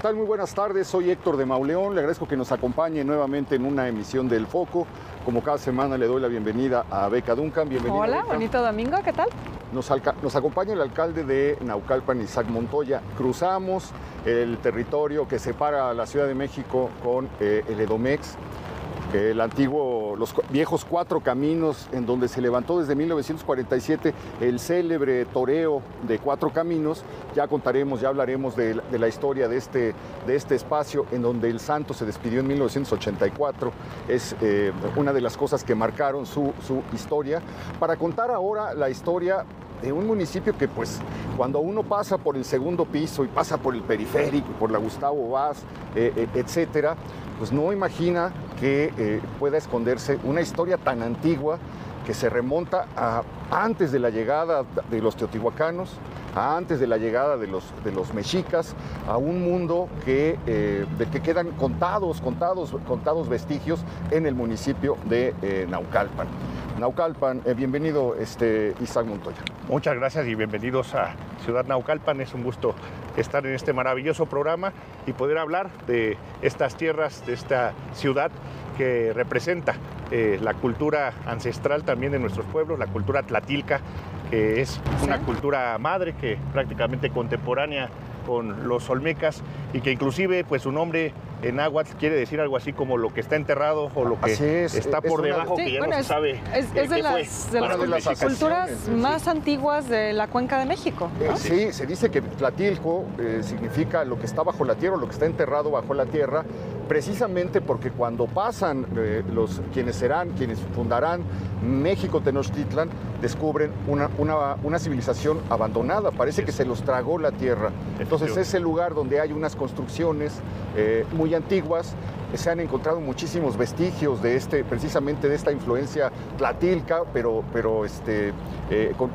tal? Muy buenas tardes, soy Héctor de Mauleón, le agradezco que nos acompañe nuevamente en una emisión del Foco. Como cada semana le doy la bienvenida a Beca Duncan. Bienvenida. Hola, Beca. bonito domingo, ¿qué tal? Nos acompaña el alcalde de Naucalpan, Isaac Montoya. Cruzamos el territorio que separa a la Ciudad de México con el Edomex, el antiguo, los viejos cuatro caminos en donde se levantó desde 1947 el célebre toreo de Cuatro Caminos. Ya contaremos, ya hablaremos de la historia de este espacio en donde el santo se despidió en 1984. Es una de las cosas que marcaron su historia. Para contar ahora la historia de un municipio que, pues, cuando uno pasa por el segundo piso y pasa por el periférico, por la Gustavo Vaz, etcétera, pues no imagina que pueda esconderse una historia tan antigua que se remonta a antes de la llegada de los teotihuacanos, a antes de la llegada de los mexicas, a un mundo del que quedan contados vestigios en el municipio de Naucalpan. Naucalpan, bienvenido Isaac Montoya. Muchas gracias y bienvenidos a Ciudad Naucalpan. Es un gusto estar en este maravilloso programa y poder hablar de estas tierras, de esta ciudad que representa la cultura ancestral también de nuestros pueblos, la cultura tlatilca, que es una cultura madre que prácticamente contemporánea con los olmecas y que inclusive pues su nombre en náhuatl quiere decir algo así como lo que está enterrado o lo que está por debajo, que ya no se sabe. Es de las culturas más antiguas de la Cuenca de México, ¿no? Sí, se dice que Tlatilco significa lo que está bajo la tierra, lo que está enterrado bajo la tierra, precisamente porque cuando pasan quienes fundarán México Tenochtitlan, descubren una civilización abandonada, parece que se los tragó la tierra. Entonces es el lugar donde hay unas construcciones muy antiguas. Se han encontrado muchísimos vestigios precisamente de esta influencia tlatilca, pero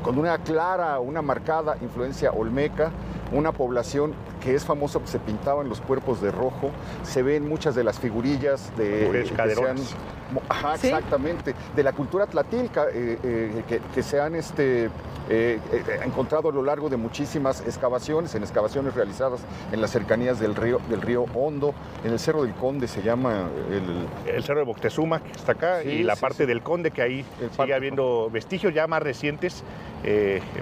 con una marcada influencia olmeca, una población que es famosa porque se pintaban los cuerpos de rojo. Se ven muchas de las figurillas ¿Sí? Exactamente, de la cultura tlatilca que se han encontrado a lo largo de muchísimas excavaciones realizadas en las cercanías del río Hondo, en el Cerro del Conde se llama el Cerro de Moctezuma, que está acá, sí, y la parte del Conde, que ahí sigue habiendo vestigios ya más recientes,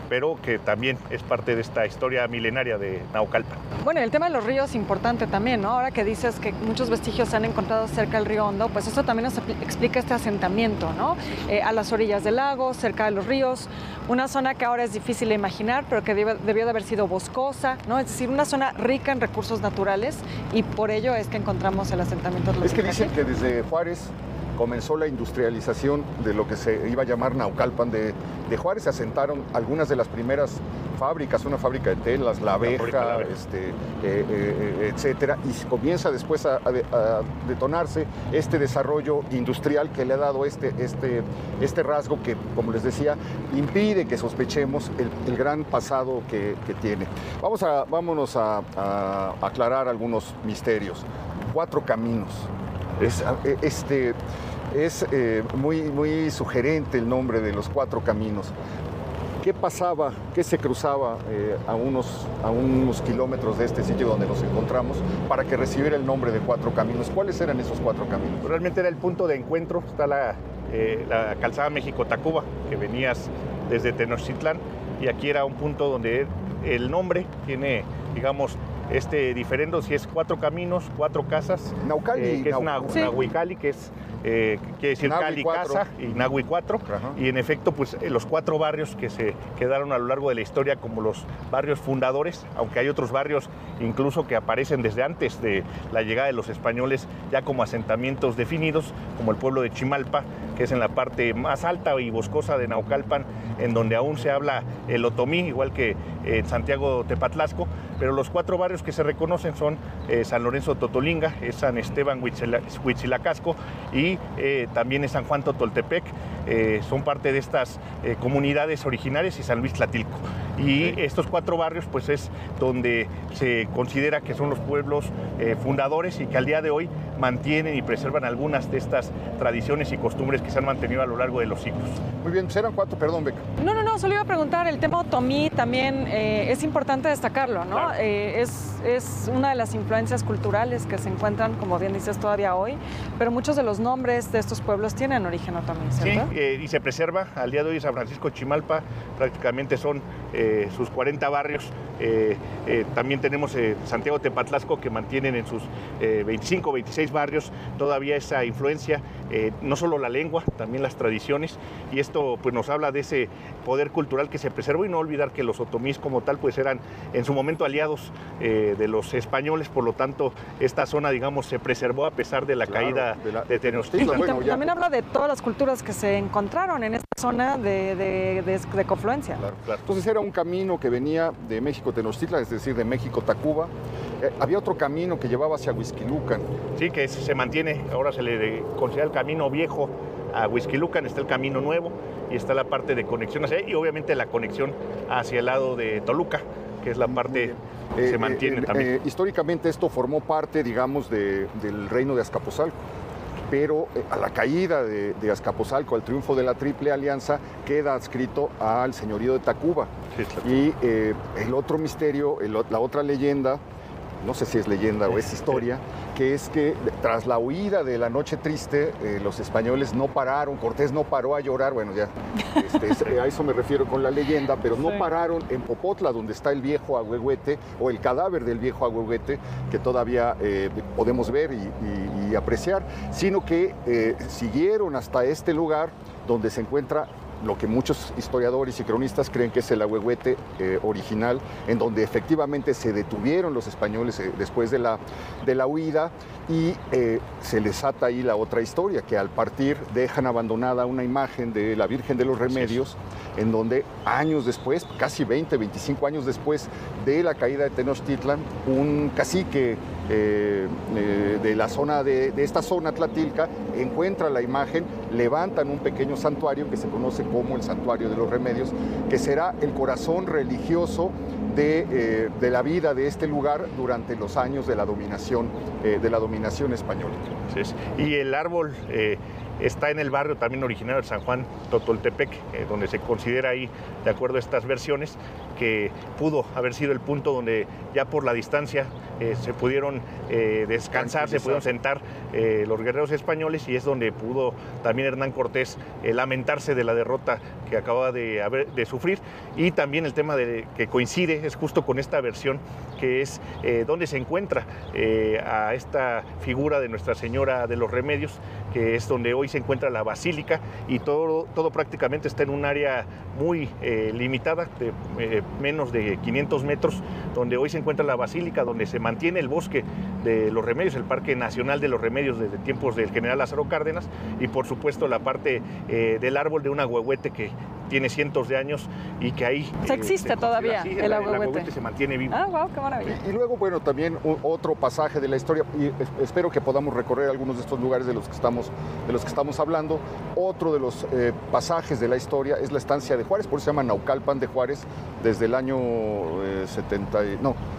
pero que también es parte de esta historia milenaria de Naucalpan. Bueno, el tema de los ríos es importante también, ¿no? Ahora que dices que muchos vestigios se han encontrado cerca del río Hondo, pues eso también nos explica este asentamiento, ¿no? A las orillas del lago, cerca de los ríos, una zona que ahora es difícil de imaginar, pero que debió de haber sido boscosa, ¿no? Es decir, una zona rica en recursos naturales, y por ello es que encontramos el asentamiento. Es que dicen que desde Juárez comenzó la industrialización de lo que se iba a llamar Naucalpan. De Juárez se asentaron algunas de las primeras fábricas, una fábrica de telas, la abeja, etcétera, y comienza después a detonarse este desarrollo industrial que le ha dado este rasgo que, como les decía, impide que sospechemos el gran pasado que tiene. Vámonos a aclarar algunos misterios. Cuatro Caminos. Es muy sugerente el nombre de los Cuatro Caminos. ¿Qué pasaba, qué se cruzaba a unos kilómetros de este sitio donde nos encontramos para que recibiera el nombre de Cuatro Caminos? ¿Cuáles eran esos cuatro caminos? Realmente era el punto de encuentro. Está la calzada México-Tacuba, que venías desde Tenochtitlán, y aquí era un punto donde el nombre tiene, digamos, diferendo, si es Cuatro Caminos, cuatro casas, Naucali, que es Nahuicali, que es quiere decir Cali, casa, y Nahui 4, y en efecto pues los cuatro barrios que se quedaron a lo largo de la historia como los barrios fundadores, aunque hay otros barrios incluso que aparecen desde antes de la llegada de los españoles ya como asentamientos definidos, como el pueblo de Chimalpa, que es en la parte más alta y boscosa de Naucalpan, en donde aún se habla el otomí, igual que en Santiago Tepatlasco, pero los cuatro barrios que se reconocen son San Lorenzo Totolinga, es San Esteban Huitzilacasco y también es San Juan Totoltepec, son parte de estas comunidades originarias, y San Luis Tlatilco. Y estos cuatro barrios pues es donde se considera que son los pueblos fundadores y que al día de hoy mantienen y preservan algunas de estas tradiciones y costumbres que se han mantenido a lo largo de los siglos. Muy bien, pues eran cuatro, perdón, Beca. No, no, solo iba a preguntar, el tema otomí también es importante destacarlo, ¿no? Claro. Es una de las influencias culturales que se encuentran, como bien dices, todavía hoy, pero muchos de los nombres de estos pueblos tienen origen otomí, ¿cierto? Sí, y se preserva. Al día de hoy San Francisco Chimalpa prácticamente son sus 40 barrios. También tenemos Santiago Tepatlasco, que mantienen en sus 25, 26 barrios todavía esa influencia, no solo la lengua, también las tradiciones, y esto pues nos habla de ese poder cultural que se preservó, y no olvidar que los otomíes como tal pues eran en su momento aliados de los españoles, por lo tanto esta zona, digamos, se preservó a pesar de la caída de Tenochtitlan. Bueno, también habla de todas las culturas que se encontraron en esta zona de confluencia. Claro. Entonces era un camino que venía de México Tenochtitlan, es decir, de México Tacuba. Había otro camino que llevaba hacia Huixquilucan. Sí, que se mantiene, ahora se le considera el camino viejo a Huixquilucan, está el camino nuevo y está la parte de conexión hacia ahí, y obviamente la conexión hacia el lado de Toluca, que es la parte que se mantiene también. Históricamente esto formó parte, digamos, del reino de Azcapotzalco, pero a la caída de Azcapotzalco, al triunfo de la Triple Alianza, queda adscrito al señorío de Tacuba. Sí, claro. Y el otro misterio, la otra leyenda, no sé si es leyenda o es historia, que es que tras la huida de la Noche Triste, los españoles no pararon, Cortés no paró a llorar, bueno, ya, a eso me refiero con la leyenda, pero no pararon en Popotla, donde está el viejo Ahuehuete, o el cadáver del viejo Ahuehuete, que todavía podemos ver y apreciar, sino que siguieron hasta este lugar donde se encuentra lo que muchos historiadores y cronistas creen que es el Ahuehuete original, en donde efectivamente se detuvieron los españoles después de la huida, y se les ata ahí la otra historia, que al partir dejan abandonada una imagen de la Virgen de los Remedios, en donde años después, casi 20, 25 años después de la caída de Tenochtitlan, un cacique de la zona de esta zona tlatilca encuentra la imagen, levantan un pequeño santuario que se conoce como el Santuario de los Remedios, que será el corazón religioso de la vida de este lugar durante los años de la dominación española. Sí, y el árbol está en el barrio también originario de San Juan Totoltepec, donde se considera ahí, de acuerdo a estas versiones, que pudo haber sido el punto donde ya por la distancia se pudieron descansar, se pudieron sentar los guerreros españoles, y es donde pudo también Hernán Cortés lamentarse de la derrota que acababa de sufrir. Y también el tema que coincide es justo con esta versión, que es donde se encuentra a esta figura de Nuestra Señora de los Remedios, que es donde hoy se encuentra la basílica, y todo prácticamente está en un área muy limitada, de menos de 500 metros, donde hoy se encuentra la basílica, donde se mantiene el bosque de los Remedios, el Parque Nacional de los Remedios desde tiempos del general Lázaro Cárdenas, y por supuesto la parte del árbol de un ahuehuete que tiene cientos de años y que ahí existe todavía, sí, el ahuehuete se mantiene vivo. Ah, wow, qué maravilla. Y luego, bueno, también otro pasaje de la historia, y espero que podamos recorrer algunos de estos lugares de los que estamos hablando. Otro de los pasajes de la historia es la estancia de Juárez, por eso se llama Naucalpan de Juárez, desde el año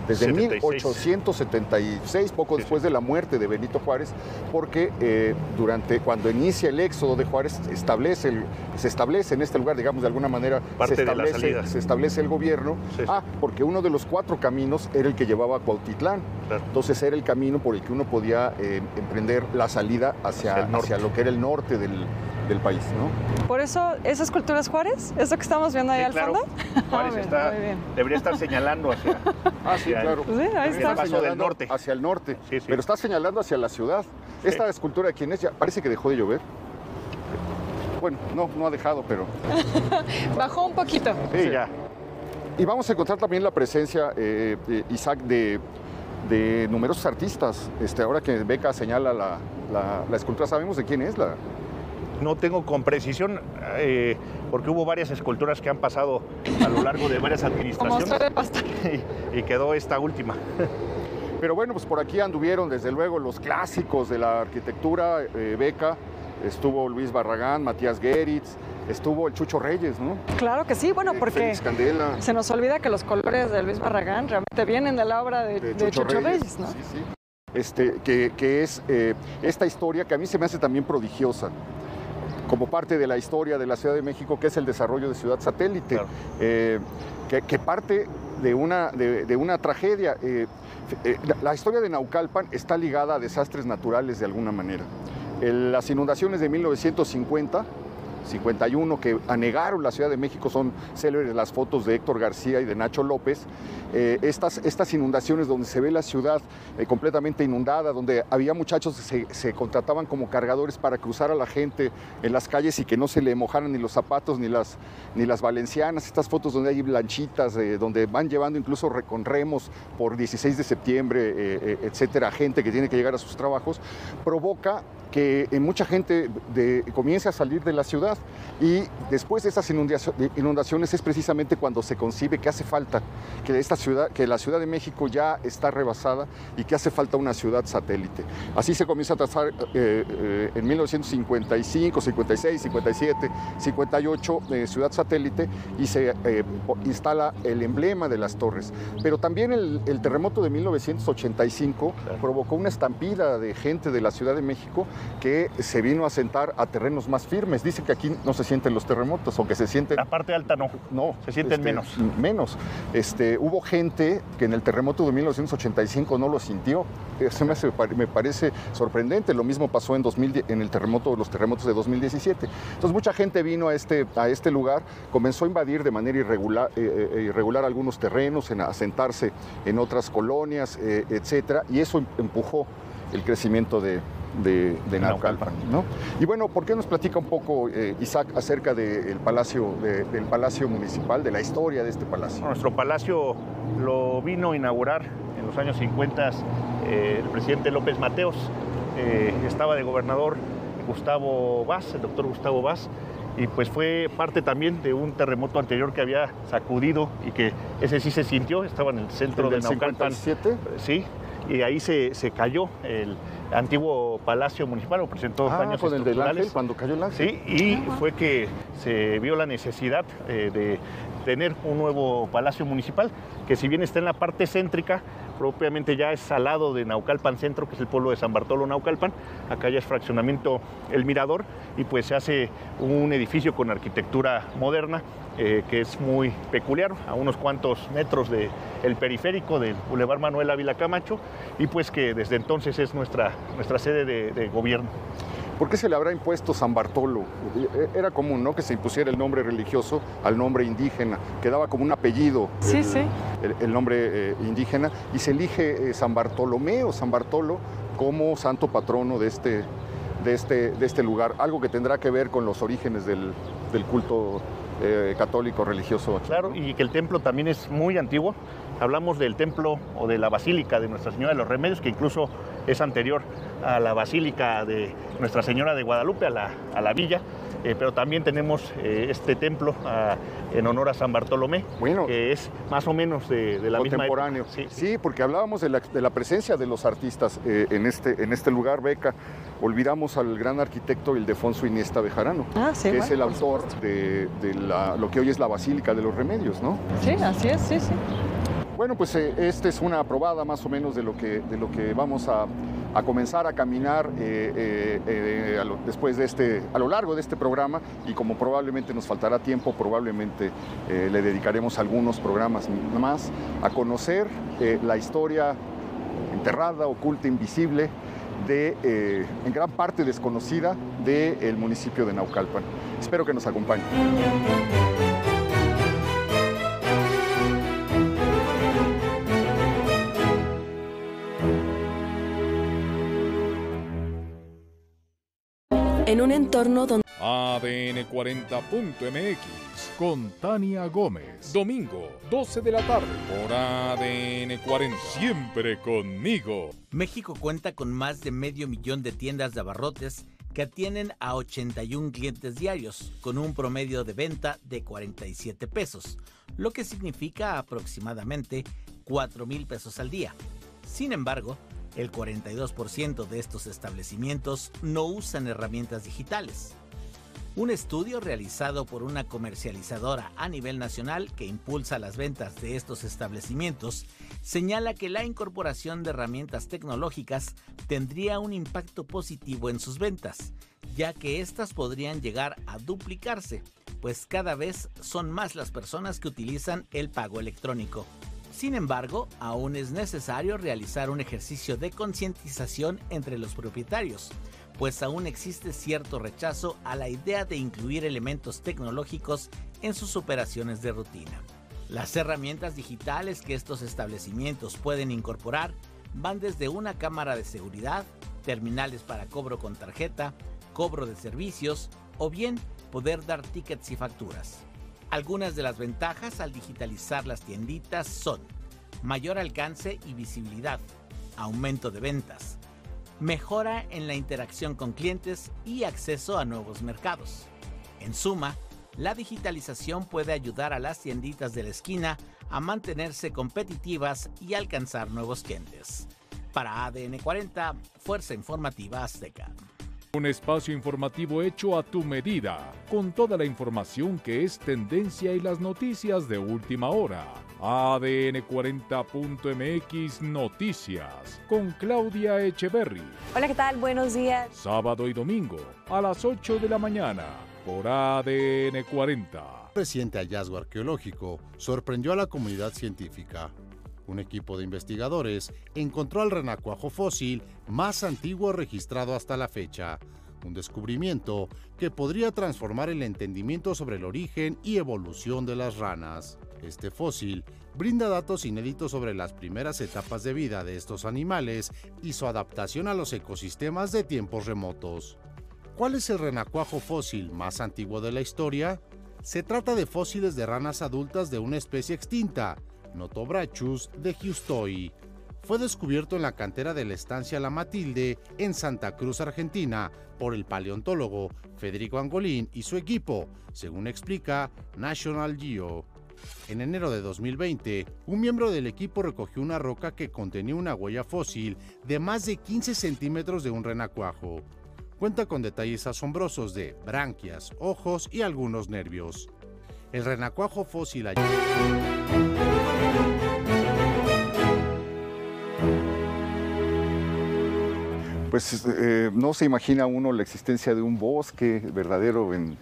1876, poco después de la muerte de Benito Juárez, porque cuando inicia el éxodo de Juárez se establece en este lugar, digamos, de alguna manera se establece el gobierno. Porque uno de los 4 caminos era el que llevaba a Cuautitlán. Claro. Entonces era el camino por el que uno podía emprender la salida hacia lo que era el norte del país, ¿no? Por eso, ¿esa escultura es Juárez? ¿Eso que estamos viendo ahí al fondo? Juárez debería estar señalando hacia claro. Pues sí, ahí está. El paso del norte. Hacia el norte, sí. Pero está señalando hacia la ciudad. Esta escultura de quién es, ya parece que dejó de llover. Bueno, no ha dejado, pero... Bajó un poquito. Sí, ya. Y vamos a encontrar también la presencia, Isaac, de numerosos artistas. Ahora que Beca señala la escultura, ¿sabemos de quién es? No tengo con precisión, porque hubo varias esculturas que han pasado a lo largo de varias administraciones. Como suele pasar. Y quedó esta última. Pero bueno, pues por aquí anduvieron desde luego los clásicos de la arquitectura, Beca. Estuvo Luis Barragán, Matías Geritz, estuvo el Chucho Reyes, ¿no? Claro que sí, bueno, porque Félix Candela. Se nos olvida que los colores de Luis Barragán realmente vienen de la obra de Chucho Reyes, ¿no? Sí. Que es esta historia que a mí se me hace también prodigiosa. como parte de la historia de la Ciudad de México, que es el desarrollo de Ciudad Satélite, claro. que parte de una tragedia. La historia de Naucalpan está ligada a desastres naturales de alguna manera. Las inundaciones de 1950, 51, que anegaron la Ciudad de México, son célebres las fotos de Héctor García y de Nacho López. Estas inundaciones donde se ve la ciudad completamente inundada, donde había muchachos que se contrataban como cargadores para cruzar a la gente en las calles y que no se le mojaran ni los zapatos ni las valencianas. Estas fotos donde hay lanchitas, donde van llevando incluso con remos por 16 de septiembre, etcétera, gente que tiene que llegar a sus trabajos, provoca que mucha gente comience a salir de la ciudad, y después de esas inundaciones es precisamente cuando se concibe que hace falta, que la Ciudad de México ya está rebasada y que hace falta una ciudad satélite. Así se comienza a trazar en 1955, 56, 57, 58 ciudad satélite, y se instala el emblema de las torres. Pero también el terremoto de 1985 provocó una estampida de gente de la Ciudad de México que se vino a sentar a terrenos más firmes. Dicen que aquí no se sienten los terremotos, aunque se sienten... La parte alta no, se sienten menos. Hubo gente que en el terremoto de 1985 no lo sintió. Eso me parece sorprendente. Lo mismo pasó en los terremotos de 2017. Entonces mucha gente vino a este lugar, comenzó a invadir de manera irregular algunos terrenos, a asentarse en otras colonias, etcétera, y eso empujó el crecimiento de Naucalpan, ¿no? Y bueno, ¿por qué nos platica un poco, Isaac, acerca del Palacio Municipal, de la historia de este palacio? Nuestro palacio lo vino a inaugurar en los años 50 el presidente López Mateos. Estaba de gobernador el doctor Gustavo Vaz, y pues fue parte también de un terremoto anterior que había sacudido y que ese sí se sintió. Estaba en el centro de Naucalpan. ¿57? Sí, y ahí se cayó el antiguo Palacio Municipal, o presentó daños con el del Ángel, cuando cayó el Ángel. Sí, y fue que se vio la necesidad de tener un nuevo Palacio Municipal, que si bien está en la parte céntrica, propiamente ya es al lado de Naucalpan Centro, que es el pueblo de San Bartolo Naucalpan. Acá ya es fraccionamiento El Mirador, y pues se hace un edificio con arquitectura moderna, que es muy peculiar, a unos cuantos metros del periférico del Boulevard Manuel Ávila Camacho, y pues que desde entonces es nuestra sede de gobierno. ¿Por qué se le habrá impuesto San Bartolo? Era común, ¿no?, que se impusiera el nombre religioso al nombre indígena, que daba como un apellido el nombre indígena, y se elige San Bartolomé San Bartolo como santo patrono de este lugar, algo que tendrá que ver con los orígenes del culto católico religioso. Claro, y que el templo también es muy antiguo. Hablamos del templo o de la Basílica de Nuestra Señora de los Remedios, que incluso es anterior a la Basílica de Nuestra Señora de Guadalupe, a la villa. Pero también tenemos este templo en honor a San Bartolomé, que es más o menos de la misma época. Contemporáneo. Sí, porque hablábamos de la presencia de los artistas en este lugar, Beca. Olvidamos al gran arquitecto Ildefonso Iniesta Bejarano, que es el autor de lo que hoy es la Basílica de los Remedios, ¿no? Sí, así es, sí. Bueno, pues esta es una probada más o menos de lo que vamos a comenzar a caminar después a lo largo de este programa, y como probablemente nos faltará tiempo, probablemente le dedicaremos algunos programas más a conocer la historia enterrada, oculta, invisible, en gran parte desconocida, del municipio de Naucalpan. Espero que nos acompañen. En un entorno donde ADN 40.mx con Tania Gómez. Domingo, 12 de la tarde por ADN 40. Siempre conmigo. México cuenta con más de 500,000 de tiendas de abarrotes que atienden a 81 clientes diarios, con un promedio de venta de 47 pesos, lo que significa aproximadamente 4,000 pesos al día. Sin embargo, el 42% de estos establecimientos no usan herramientas digitales. Un estudio realizado por una comercializadora a nivel nacional que impulsa las ventas de estos establecimientos señala que la incorporación de herramientas tecnológicas tendría un impacto positivo en sus ventas, ya que éstas podrían llegar a duplicarse, pues cada vez son más las personas que utilizan el pago electrónico. Sin embargo, aún es necesario realizar un ejercicio de concientización entre los propietarios, pues aún existe cierto rechazo a la idea de incluir elementos tecnológicos en sus operaciones de rutina. Las herramientas digitales que estos establecimientos pueden incorporar van desde una cámara de seguridad, terminales para cobro con tarjeta, cobro de servicios o bien poder dar tickets y facturas. Algunas de las ventajas al digitalizar las tienditas son mayor alcance y visibilidad, aumento de ventas, mejora en la interacción con clientes y acceso a nuevos mercados. En suma, la digitalización puede ayudar a las tienditas de la esquina a mantenerse competitivas y alcanzar nuevos clientes. Para ADN 40, Fuerza Informativa Azteca. Un espacio informativo hecho a tu medida, con toda la información que es tendencia y las noticias de última hora. ADN 40.mx Noticias, con Claudia Echeverry. Hola, ¿qué tal? Buenos días. Sábado y domingo, a las 8 de la mañana, por ADN 40. Reciente hallazgo arqueológico sorprendió a la comunidad científica. Un equipo de investigadores encontró el renacuajo fósil más antiguo registrado hasta la fecha, un descubrimiento que podría transformar el entendimiento sobre el origen y evolución de las ranas. Este fósil brinda datos inéditos sobre las primeras etapas de vida de estos animales y su adaptación a los ecosistemas de tiempos remotos. ¿Cuál es el renacuajo fósil más antiguo de la historia? Se trata de fósiles de ranas adultas de una especie extinta, Notobrachus de Giustoi. Fue descubierto en la cantera de la estancia La Matilde en Santa Cruz, Argentina, por el paleontólogo Federico Angolín y su equipo, según explica National Geo. En enero de 2020, un miembro del equipo recogió una roca que contenía una huella fósil de más de 15 centímetros de un renacuajo. Cuenta con detalles asombrosos de branquias, ojos y algunos nervios. El renacuajo fósil Pues no se imagina uno la existencia de un bosque verdadero en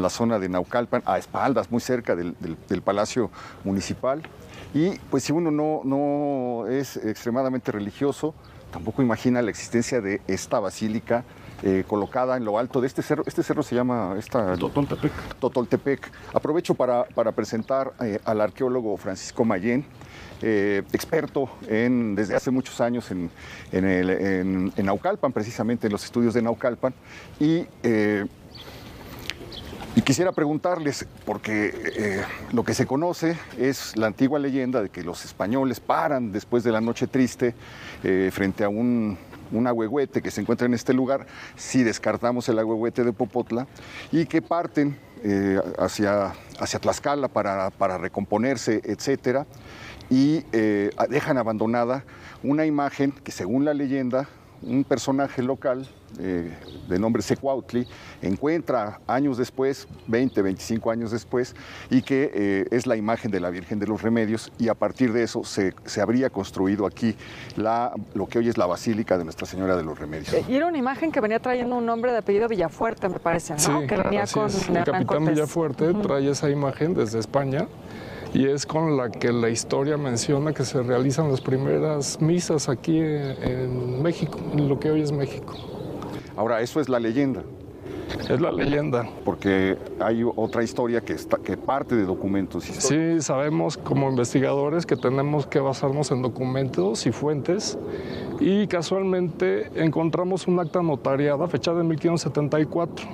la zona de Naucalpan, a espaldas, muy cerca del Palacio Municipal. Y pues si uno no es extremadamente religioso, tampoco imagina la existencia de esta basílica colocada en lo alto de este cerro. Este cerro se llama Totoltepec. Aprovecho para presentar al arqueólogo Francisco Mayén, experto desde hace muchos años en Naucalpan, precisamente en los estudios de Naucalpan. Y quisiera preguntarles, porque lo que se conoce es la antigua leyenda de que los españoles paran después de la Noche Triste frente a un ahuehuete que se encuentra en este lugar, si descartamos el ahuehuete de Popotla, y que parten hacia Tlaxcala para recomponerse, etcétera, y dejan abandonada una imagen que, según la leyenda, un personaje local de nombre Secuautli encuentra años después, 20, 25 años después, y que es la imagen de la Virgen de los Remedios, y a partir de eso se habría construido aquí lo que hoy es la Basílica de Nuestra Señora de los Remedios. Y era una imagen que venía trayendo un hombre de apellido Villafuerte, me parece, ¿no? Sí, que venía con el capitán Villafuerte trae esa imagen desde España, y es con la que la historia menciona que se realizan las primeras misas aquí en México, en lo que hoy es México. Ahora, eso es la leyenda. Es la leyenda. Porque hay otra historia que parte de documentos históricos. Sí, sabemos como investigadores que tenemos que basarnos en documentos y fuentes, y casualmente encontramos un acta notariada fechada en 1574.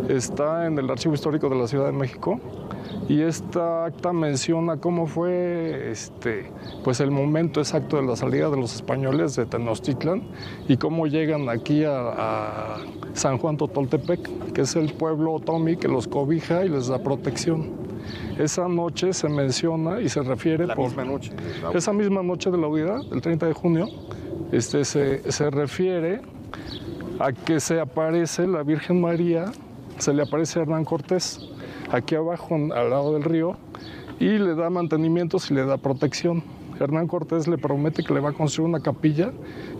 Está en el Archivo Histórico de la Ciudad de México. Y esta acta menciona cómo fue pues el momento exacto de la salida de los españoles de Tenochtitlan y cómo llegan aquí a San Juan Totoltepec, que es el pueblo otomí que los cobija y les da protección. Esa noche se menciona y se refiere esa misma noche de la huida, el 30 de junio, se refiere a que se aparece la Virgen María, se le aparece a Hernán Cortés aquí abajo, al lado del río, y le da mantenimientos y le da protección. Hernán Cortés le promete que le va a construir una capilla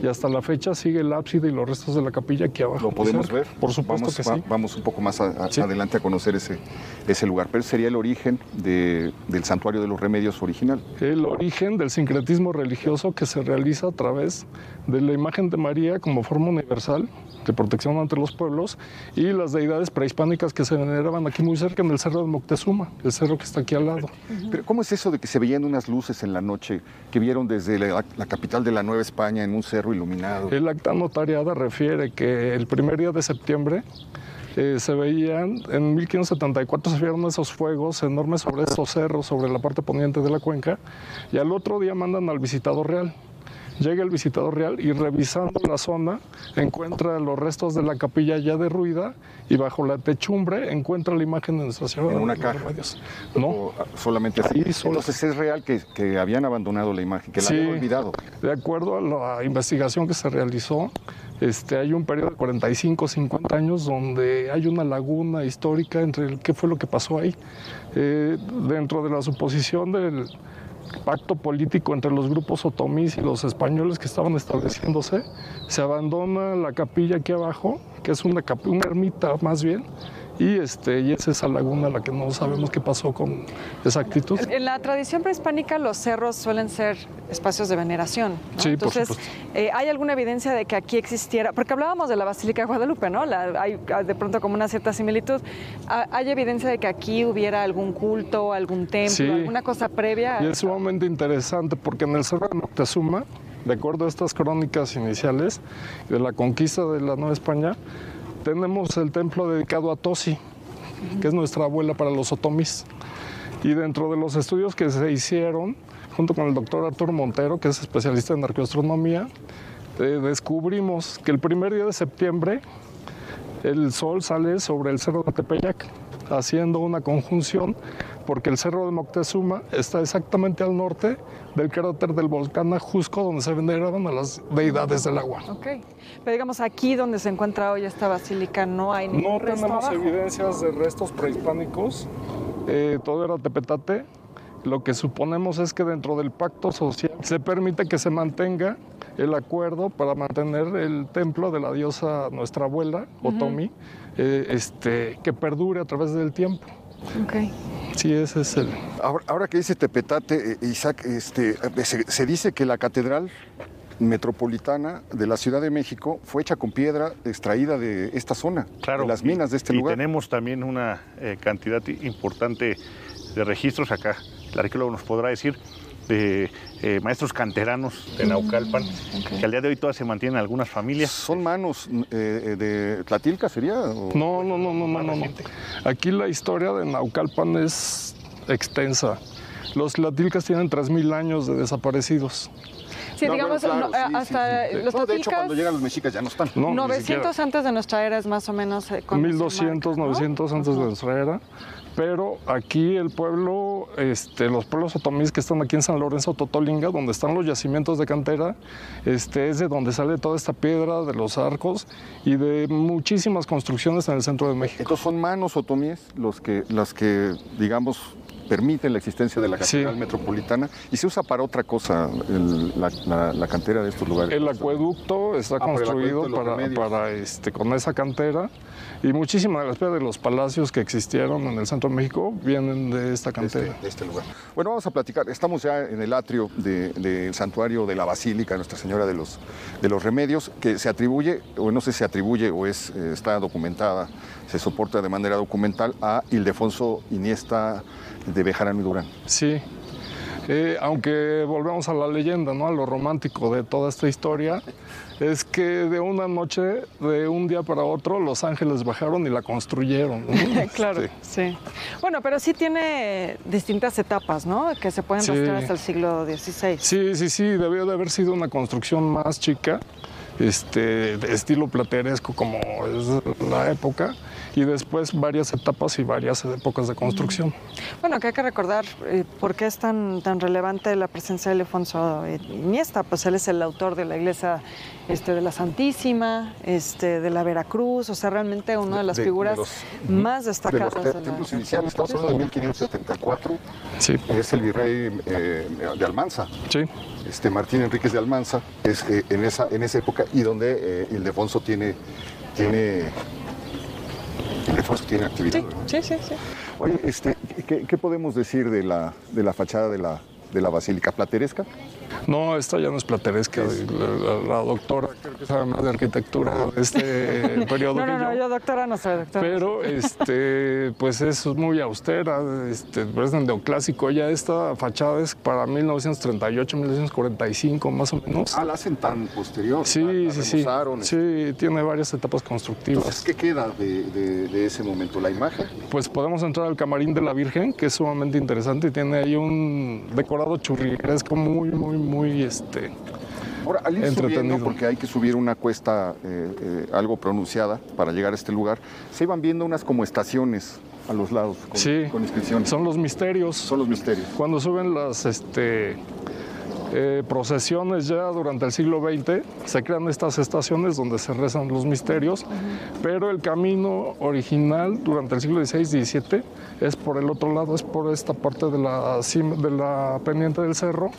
y hasta la fecha sigue el ábside y los restos de la capilla aquí abajo. ¿Lo podemos ver? Por supuesto que sí. Vamos un poco más adelante a conocer ese lugar. Pero sería el origen del Santuario de los Remedios original. El origen del sincretismo religioso que se realiza a través de la imagen de María como forma universal de protección ante los pueblos y las deidades prehispánicas que se veneraban aquí muy cerca en el Cerro de Moctezuma, el cerro que está aquí al lado. Pero ¿cómo es eso de que se veían unas luces en la noche que vieron desde la capital de la Nueva España en un cerro iluminado? El acta notariada refiere que el primer día de septiembre se veían, en 1574 se vieron esos fuegos enormes sobre esos cerros, sobre la parte poniente de la cuenca, y al otro día mandan al visitador real. Llega el visitador real y revisando la zona encuentra los restos de la capilla ya derruida y bajo la techumbre encuentra la imagen de Nuestra Señora. ¿En una caja? No. ¿O solamente así? Entonces es real que habían abandonado la imagen, que la habían olvidado. De acuerdo a la investigación que se realizó, hay un periodo de 45, 50 años donde hay una laguna histórica entre qué fue lo que pasó ahí. Dentro de la suposición del pacto político entre los grupos otomís y los españoles que estaban estableciéndose, se abandona la capilla aquí abajo, que es una ermita más bien, y es esa laguna la que no sabemos qué pasó con exactitud. En la tradición prehispánica los cerros suelen ser espacios de veneración, ¿no? Sí, entonces, por supuesto. ¿hay alguna evidencia de que aquí existiera? Porque hablábamos de la Basílica de Guadalupe, ¿no? Hay de pronto como una cierta similitud. ¿Hay evidencia de que aquí hubiera algún culto, algún templo, alguna cosa previa? Y es sumamente interesante porque en el Cerro de Moctezuma, de acuerdo a estas crónicas iniciales de la conquista de la Nueva España, tenemos el templo dedicado a Tosi, que es nuestra abuela para los otomís. Y dentro de los estudios que se hicieron, junto con el doctor Arturo Montero, que es especialista en arqueoastronomía, descubrimos que el primer día de septiembre el sol sale sobre el Cerro de Tepeyac, haciendo una conjunción, porque el Cerro de Moctezuma está exactamente al norte del cráter del volcán Ajusco, donde se veneraban a las deidades del agua. Ok, pero digamos aquí donde se encuentra hoy esta basílica no hay ningún resto tenemos abajo. Evidencias de restos prehispánicos, todo era tepetate. Lo que suponemos es que dentro del pacto social se permite que se mantenga el acuerdo para mantener el templo de la diosa nuestra abuela, Otomi, que perdure a través del tiempo. Okay. Sí, ese es el... Ahora que dice tepetate, Isaac, se dice que la catedral metropolitana de la Ciudad de México fue hecha con piedra extraída de esta zona, claro, de las minas de este lugar. Y tenemos también una cantidad importante de registros acá. El arqueólogo nos podrá decir de maestros canteranos de Naucalpan, que al día de hoy todavía se mantienen algunas familias. ¿Son manos de Tlatilca, sería? ¿O? No. Aquí la historia de Naucalpan es extensa. Los tlatilcas tienen 3,000 años de desaparecidos. Sí, digamos, bueno, claro, hasta los de hecho, tlatilcas, cuando llegan los mexicas ya no están. No, 900 antes de nuestra era es más o menos... 1200, 900 antes de nuestra era. Pero aquí el pueblo, los pueblos otomíes que están aquí en San Lorenzo Totolinga, donde están los yacimientos de cantera, es de donde sale toda esta piedra de los arcos y de muchísimas construcciones en el centro de México. Entonces son manos otomíes las que digamos, permiten la existencia de la catedral metropolitana y se usa para otra cosa la cantera de estos lugares. El acueducto está construido con esa cantera y muchísimas de las piedras de los palacios que existieron en el centro de México vienen de esta cantera. De este lugar. Bueno, vamos a platicar. Estamos ya en el atrio del santuario de la Basílica Nuestra Señora de los Remedios, que se atribuye, o no sé si se atribuye o está documentada, se soporta de manera documental a Ildefonso Iniesta de Bejarano y Durán. Sí, aunque volvemos a la leyenda, ¿no? A lo romántico de toda esta historia, es que de una noche, de un día para otro, los ángeles bajaron y la construyeron, ¿no? Claro, sí. Bueno, pero sí tiene distintas etapas, ¿no? Que se pueden rastrear hasta el siglo XVI. Sí, debió de haber sido una construcción más chica, de estilo plateresco como es la época, y después varias etapas y varias épocas de construcción. Bueno, que hay que recordar por qué es tan relevante la presencia de Ildefonso Iniesta. Pues él es el autor de la iglesia de la Santísima, de la Veracruz, o sea, realmente una de las figuras más destacadas. De los templos iniciales, estamos hablando de 1574, sí. Es el virrey de Almanza. Sí. Martín Enríquez de Almanza, es en esa época, y donde Ildefonso tiene actividad. Sí. Oye, ¿qué podemos decir de la fachada de la basílica? ¿Plateresca? No, esta ya no es plateresca. La doctora, creo que sabe más de arquitectura de este periodo. No, yo doctora no soy doctora. Pero, pues es muy austera, es neoclásico. Ya esta fachada es para 1938, 1945, más o menos. Ah, la hacen tan posterior. Sí. Sí, tiene varias etapas constructivas. Entonces, ¿qué queda de ese momento? ¿La imagen? Pues podemos entrar al camarín de la Virgen, que es sumamente interesante y tiene ahí un decorado churrigueresco muy Ahora, al ir subiendo, porque hay que subir una cuesta algo pronunciada para llegar a este lugar, se iban viendo unas como estaciones a los lados con inscripciones. Son los misterios. Son los misterios. Cuando suben las procesiones ya durante el siglo XX, se crean estas estaciones donde se rezan los misterios, pero el camino original durante el siglo XVI y XVII es por el otro lado, es por esta parte de la pendiente del cerro,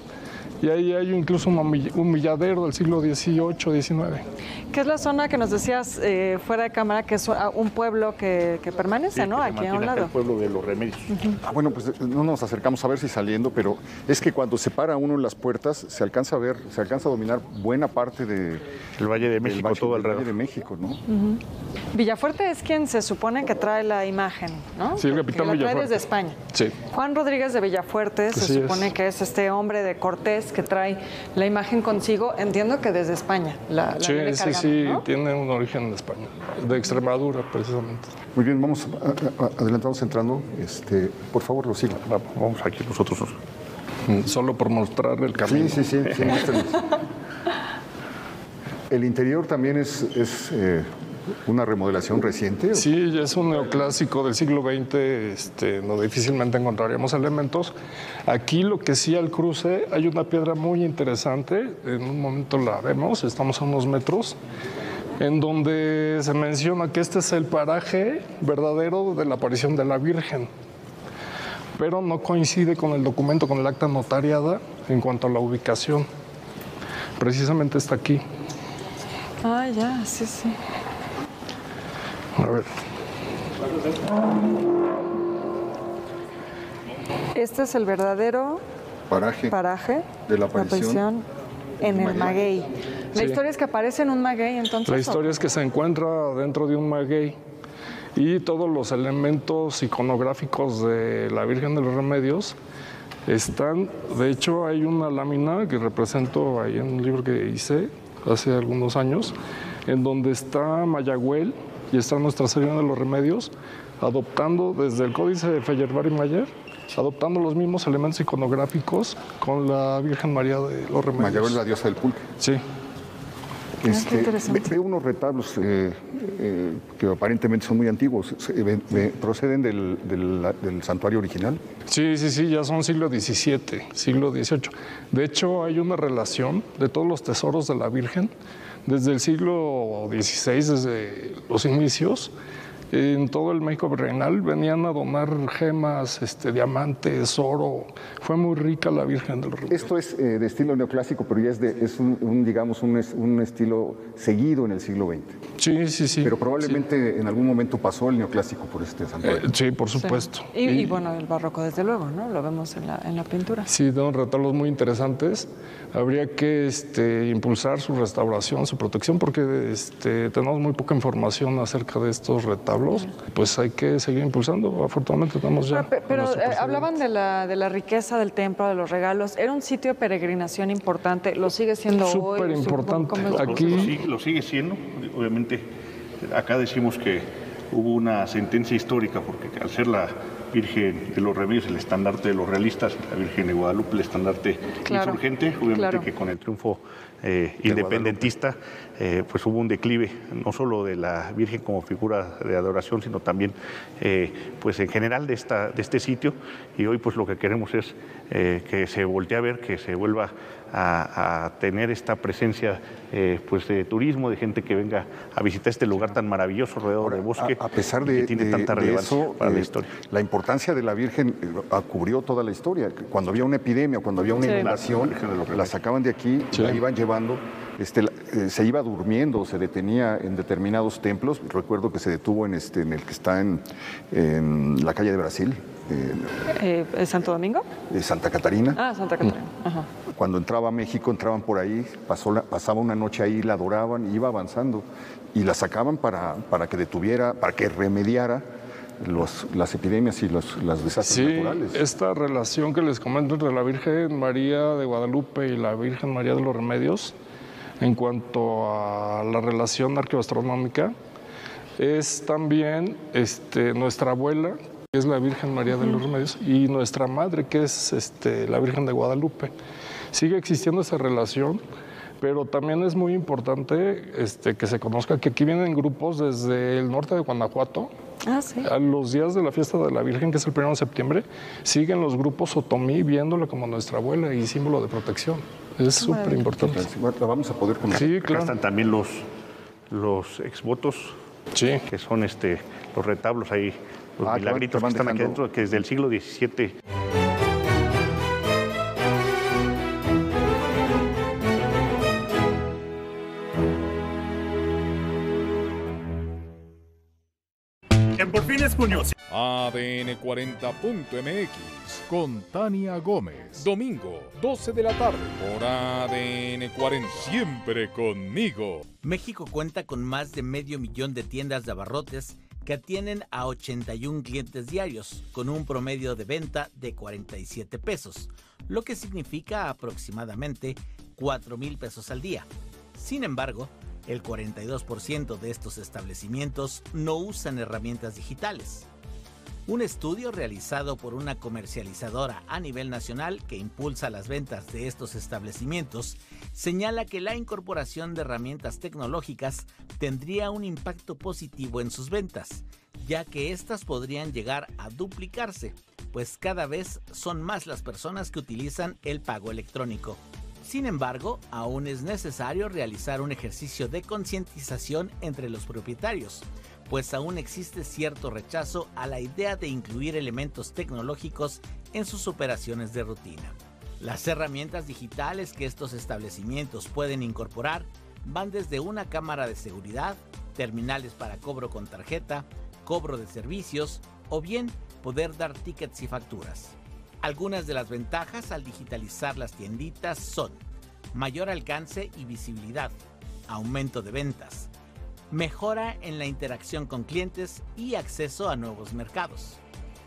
y ahí hay incluso un milladero del siglo XVIII, XIX. ¿Qué es la zona que nos decías fuera de cámara, que es un pueblo que permanece, ¿no? Aquí a un lado. El pueblo de los Remedios. Bueno, pues no nos acercamos a ver si saliendo, pero es que cuando se para uno en las puertas se alcanza a dominar buena parte del Valle de México, todo alrededor. Valle de México, ¿no? Villafuerte es quien se supone que trae la imagen, ¿no? Sí, el capitán que la trae Villafuerte. Desde España. Sí. Juan Rodríguez de Villafuerte se supone que es este hombre de Cortés que trae la imagen consigo, entiendo que desde España la viene cargando, sí, ¿no? tiene un origen en España, de Extremadura precisamente. Muy bien, vamos adelantamos entrando. Por favor, lo sigo. Vamos aquí nosotros. Solo por mostrar el camino. Sí, muéstrenos. El interior también es una remodelación reciente. Sí, es un neoclásico del siglo XX, donde difícilmente encontraríamos elementos. Aquí lo que sí, al cruce hay una piedra muy interesante, en un momento la vemos, estamos a unos metros, en donde se menciona que este es el paraje verdadero de la aparición de la Virgen, pero no coincide con el documento, con el acta notariada en cuanto a la ubicación. Precisamente está aquí. Ah, ya, sí. A ver. Este es el verdadero paraje de la aparición en el maguey. La historia es que aparece en un maguey, entonces. La historia es que se encuentra dentro de un maguey y todos los elementos iconográficos de la Virgen de los Remedios están. De hecho, hay una lámina que represento ahí en un libro que hice hace algunos años, en donde está Mayagüel y está Nuestra Señora de los Remedios, adoptando desde el Códice de Feyerabad y Mayer, adoptando los mismos elementos iconográficos con la Virgen María de los Remedios. Mayagüel, la diosa del pulque. Sí. Qué interesante. Veo unos retablos que aparentemente son muy antiguos. ¿Proceden del santuario original? Sí, ya son siglo XVII, siglo XVIII. De hecho, hay una relación de todos los tesoros de la Virgen desde el siglo XVI, desde los inicios. En todo el México virreinal venían a donar gemas, diamantes, oro. Fue muy rica la Virgen de los Remedios. Esto es de estilo neoclásico, pero ya es un estilo seguido en el siglo XX. Sí. Pero probablemente en algún momento pasó el neoclásico por este santuario. Sí, por supuesto. Sí. Y bueno, el barroco desde luego, ¿no? Lo vemos en la pintura. Sí, son retablos muy interesantes. Habría que impulsar su restauración, su protección, porque tenemos muy poca información acerca de estos retablos. Pues hay que seguir impulsando. Afortunadamente estamos ya. Pero hablaban de la riqueza del templo, de los regalos. Era un sitio de peregrinación importante. ¿Lo sigue siendo hoy? Súper importante. Aquí lo sigue siendo. Obviamente, acá decimos que hubo una sentencia histórica, porque al ser la Virgen de los Remedios el estandarte de los realistas, la Virgen de Guadalupe el estandarte insurgente, obviamente que con el triunfo independentista pues hubo un declive no solo de la Virgen como figura de adoración, sino también pues en general de este sitio, y hoy pues lo que queremos es que se voltee a ver, que se vuelva a tener esta presencia pues de turismo, de gente que venga a visitar este lugar tan maravilloso rodeado de bosque, a pesar de, que tiene tanta relevancia eso, para la historia. La importancia de la Virgen cubrió toda la historia. Cuando había una epidemia, cuando había una inundación, la sacaban de aquí, la iban llevando. Se iba durmiendo, se detenía en determinados templos. Recuerdo que se detuvo en el que está en la calle de Brasil. ¿Santo Domingo? Santa Catarina. Ah, Santa Catarina. Ajá. Cuando entraba a México, entraban por ahí, pasaba una noche ahí, la adoraban, iba avanzando y la sacaban para que detuviera, para que remediara las epidemias y los desastres naturales. Esta relación que les comento entre la Virgen María de Guadalupe y la Virgen María de los Remedios, en cuanto a la relación arqueoastronómica, es también nuestra abuela, que es la Virgen María de los Remedios, y nuestra madre, que es la Virgen de Guadalupe. Sigue existiendo esa relación, pero también es muy importante que se conozca que aquí vienen grupos desde el norte de Guanajuato. Ah, sí. A los días de la fiesta de la Virgen, que es el 1 de septiembre, siguen los grupos otomí viéndola como nuestra abuela y símbolo de protección. Es súper importante. La vamos a poder conocer. Sí, claro. Acá están también los exvotos, que son los retablos ahí, los milagritos que están aquí adentro, que desde el siglo XVII. Por fin es junio. ADN 40.mx con Tania Gómez. Domingo, 12 de la tarde, por ADN 40. Siempre conmigo. México cuenta con más de 500,000 de tiendas de abarrotes que atienden a 81 clientes diarios, con un promedio de venta de 47 pesos, lo que significa aproximadamente 4,000 pesos al día. Sin embargo, el 42% de estos establecimientos no usan herramientas digitales. Un estudio realizado por una comercializadora a nivel nacional que impulsa las ventas de estos establecimientos señala que la incorporación de herramientas tecnológicas tendría un impacto positivo en sus ventas, ya que éstas podrían llegar a duplicarse, pues cada vez son más las personas que utilizan el pago electrónico. Sin embargo, aún es necesario realizar un ejercicio de concientización entre los propietarios, pues aún existe cierto rechazo a la idea de incluir elementos tecnológicos en sus operaciones de rutina. Las herramientas digitales que estos establecimientos pueden incorporar van desde una cámara de seguridad, terminales para cobro con tarjeta, cobro de servicios o bien poder dar tickets y facturas. Algunas de las ventajas al digitalizar las tienditas son mayor alcance y visibilidad, aumento de ventas, mejora en la interacción con clientes y acceso a nuevos mercados.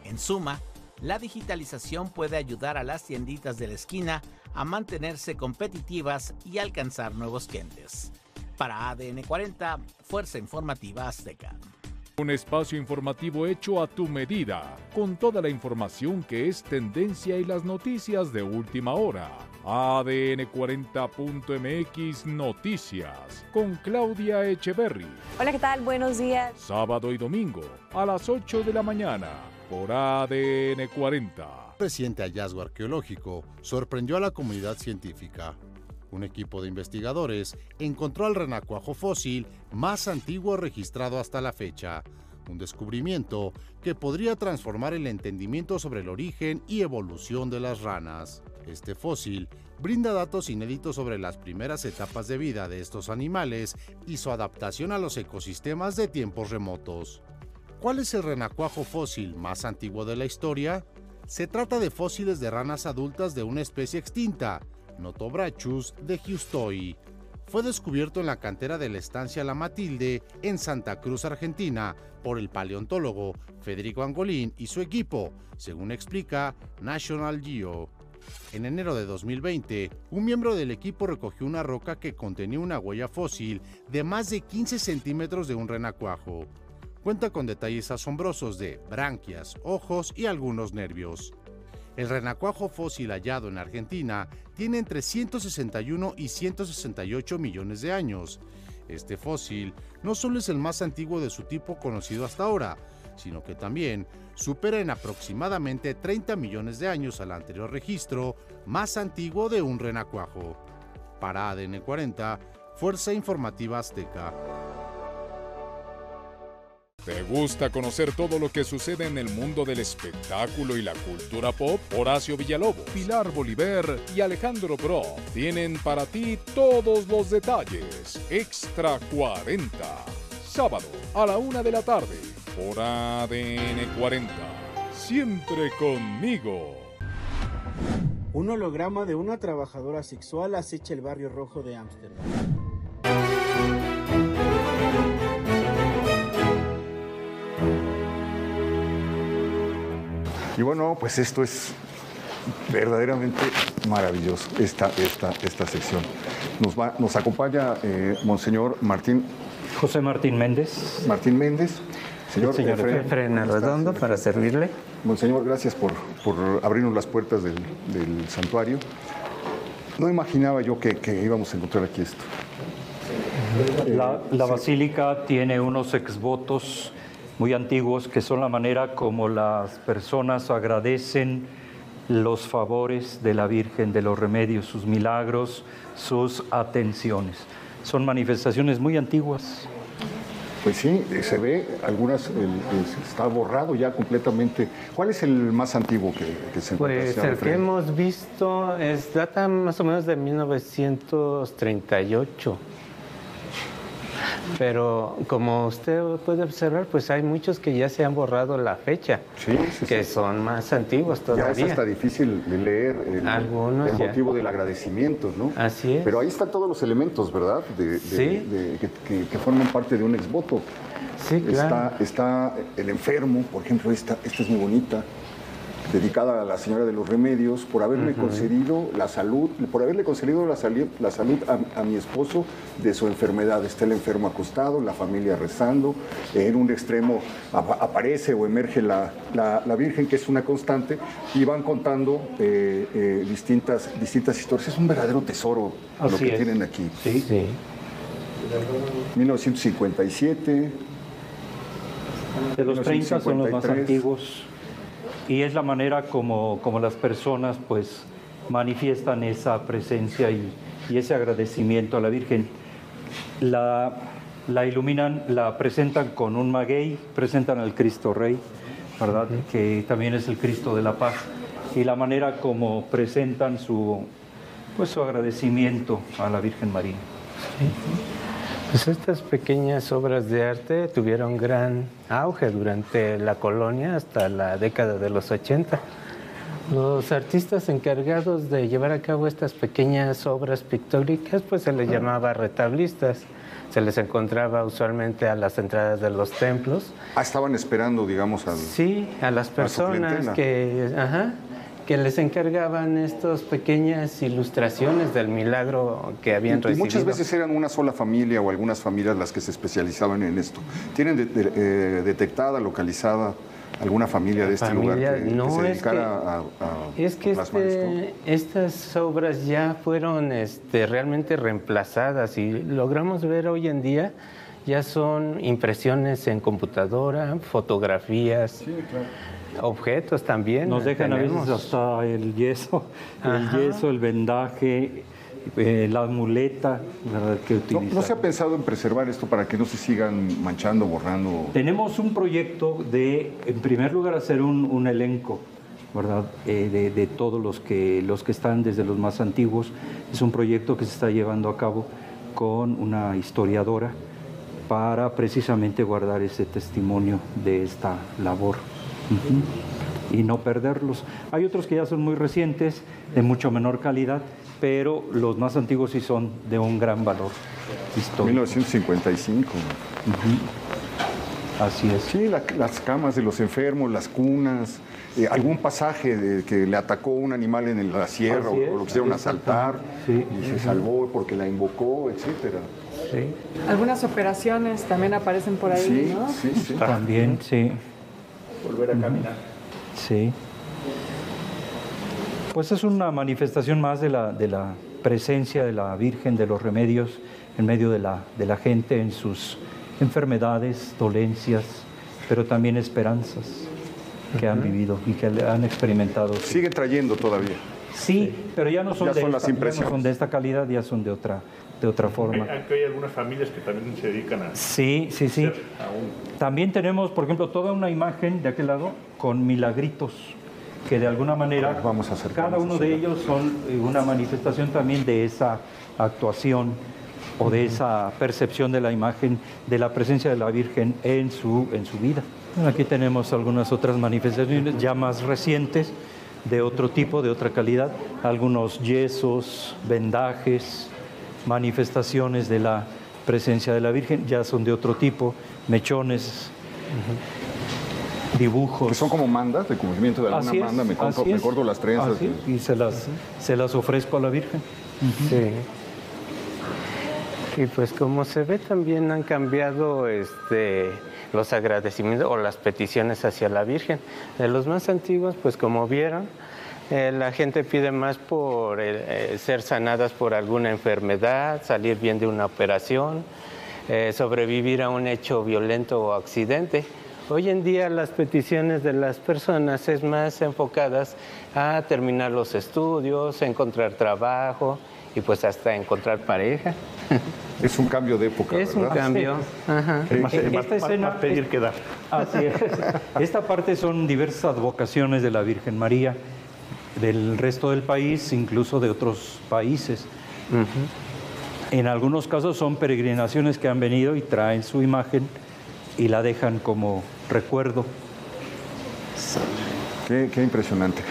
En suma, la digitalización puede ayudar a las tienditas de la esquina a mantenerse competitivas y alcanzar nuevos clientes. Para ADN 40, Fuerza Informativa Azteca. Un espacio informativo hecho a tu medida, con toda la información que es tendencia y las noticias de última hora. ADN 40.mx Noticias, con Claudia Echeverry. Hola, ¿qué tal? Buenos días. Sábado y domingo, a las 8 de la mañana, por ADN 40. Reciente hallazgo arqueológico sorprendió a la comunidad científica. Un equipo de investigadores encontró el renacuajo fósil más antiguo registrado hasta la fecha, un descubrimiento que podría transformar el entendimiento sobre el origen y evolución de las ranas. Este fósil brinda datos inéditos sobre las primeras etapas de vida de estos animales y su adaptación a los ecosistemas de tiempos remotos. ¿Cuál es el renacuajo fósil más antiguo de la historia? Se trata de fósiles de ranas adultas de una especie extinta, Notobrachus de Giustoi. Fue descubierto en la cantera de la estancia La Matilde en Santa Cruz, Argentina, por el paleontólogo Federico Angolín y su equipo, según explica National Geo. En enero de 2020, un miembro del equipo recogió una roca que contenía una huella fósil de más de 15 centímetros de un renacuajo. Cuenta con detalles asombrosos de branquias, ojos y algunos nervios. El renacuajo fósil hallado en Argentina tiene entre 161 y 168 millones de años. Este fósil no solo es el más antiguo de su tipo conocido hasta ahora, sino que también supera en aproximadamente 30 millones de años al anterior registro más antiguo de un renacuajo. Para ADN 40, Fuerza Informativa Azteca. ¿Te gusta conocer todo lo que sucede en el mundo del espectáculo y la cultura pop? Horacio Villalobos, Pilar Bolívar y Alejandro Bro tienen para ti todos los detalles. Extra 40, sábado a la 1 de la tarde, por ADN 40. Siempre conmigo. Un holograma de una trabajadora sexual acecha el barrio rojo de Ámsterdam. Y bueno, pues esto es verdaderamente maravilloso, esta sección. Nos acompaña Monseñor Martín. José Martín Méndez. Martín Méndez. Señor Efraín Arredondo, para servirle. Monseñor, gracias por abrirnos las puertas del santuario. No imaginaba yo que íbamos a encontrar aquí esto. La basílica tiene unos exvotos muy antiguos que son la manera como las personas agradecen los favores de la Virgen de los Remedios, sus milagros, sus atenciones. Son manifestaciones muy antiguas. Pues sí, se ve, algunas está borrado ya completamente. ¿Cuál es el más antiguo que se encuentra? Pues el que hemos visto data más o menos de 1938. Pero como usted puede observar, pues hay muchos que ya se han borrado la fecha, que son más antiguos todavía. Ya es hasta difícil de leer el motivo del agradecimiento, ¿no? Así es. Pero ahí están todos los elementos, ¿verdad? Que forman parte de un exvoto. Sí, claro. Está el enfermo, por ejemplo, esta es muy bonita, dedicada a la Señora de los Remedios, por haberme concedido la salud, por haberle concedido la salud a mi esposo de su enfermedad. Está el enfermo acostado, la familia rezando, en un extremo aparece o emerge la Virgen, que es una constante, y van contando distintas historias. Es un verdadero tesoro lo que tienen aquí. Sí. 1957. De los 30 son los más antiguos. Y es la manera como las personas pues manifiestan esa presencia y ese agradecimiento a la Virgen. La iluminan, la presentan con un maguey, presentan al Cristo Rey, ¿verdad? Que también es el Cristo de la Paz. Y la manera como presentan su agradecimiento a la Virgen María. Sí. Pues estas pequeñas obras de arte tuvieron gran auge durante la colonia hasta la década de los 80. Los artistas encargados de llevar a cabo estas pequeñas obras pictóricas, pues se les llamaba retablistas. Se les encontraba usualmente a las entradas de los templos. Estaban esperando, digamos, a las personas que les encargaban estas pequeñas ilustraciones del milagro que habían recibido. Y muchas veces eran una sola familia o algunas familias las que se especializaban en esto. ¿Tienen detectada, localizada alguna familia de este lugar que se dedicara a plasmar esto? Estas obras ya fueron realmente reemplazadas y logramos ver hoy en día ya son impresiones en computadora, fotografías. Sí, claro. Objetos también. Nos dejan a veces hasta el yeso, el vendaje, la muleta, ¿verdad? Que utilizan. ¿No se ha pensado en preservar esto para que no se sigan manchando, borrando? Tenemos un proyecto de, en primer lugar, hacer un elenco, ¿verdad? De todos los que están desde los más antiguos. Es un proyecto que se está llevando a cabo con una historiadora para precisamente guardar ese testimonio de esta labor. Y no perderlos. Hay otros que ya son muy recientes, de mucho menor calidad, pero los más antiguos sí son de un gran valor histórico. 1955. Así es. Sí, las camas de los enfermos, las cunas, algún pasaje de que le atacó un animal en la sierra o lo quisieron asaltar y se salvó porque la invocó, etcétera. Sí. Algunas operaciones también aparecen por ahí, ¿no? Sí. También, sí. Volver a caminar. Sí. Pues es una manifestación más de la presencia de la Virgen de los Remedios en medio de la gente, en sus enfermedades, dolencias, pero también esperanzas que han vivido y que han experimentado. Siguen trayendo todavía. Sí, pero ya no son, ya son las impresiones. Ya no son de esta calidad, ya son de otra forma. Aunque hay algunas familias que también se dedican a... Sí. También tenemos, por ejemplo, toda una imagen de aquel lado con milagritos, que de alguna manera vamos a hacer cada uno de ellos son una manifestación también de esa actuación o de esa percepción de la imagen de la presencia de la Virgen en su vida. Bueno, aquí tenemos algunas otras manifestaciones ya más recientes, de otro tipo, de otra calidad, algunos yesos, vendajes, manifestaciones de la presencia de la Virgen, ya son de otro tipo, mechones, dibujos. Que son como mandas, de cubrimiento de alguna manda, me corto las trenzas. Y se las ofrezco a la Virgen. Sí. Y pues como se ve, también han cambiado los agradecimientos o las peticiones hacia la Virgen. De los más antiguos, pues como vieron, la gente pide más por ser sanadas por alguna enfermedad, salir bien de una operación, sobrevivir a un hecho violento o accidente. Hoy en día las peticiones de las personas es más enfocadas a terminar los estudios, encontrar trabajo y pues hasta encontrar pareja. Es un cambio de época, es ¿verdad? Un cambio. Ajá. Esta escena, más pedir que dar. Así es. Esta parte son diversas advocaciones de la Virgen María, del resto del país, incluso de otros países. En algunos casos son peregrinaciones que han venido y traen su imagen y la dejan como recuerdo. Qué impresionante.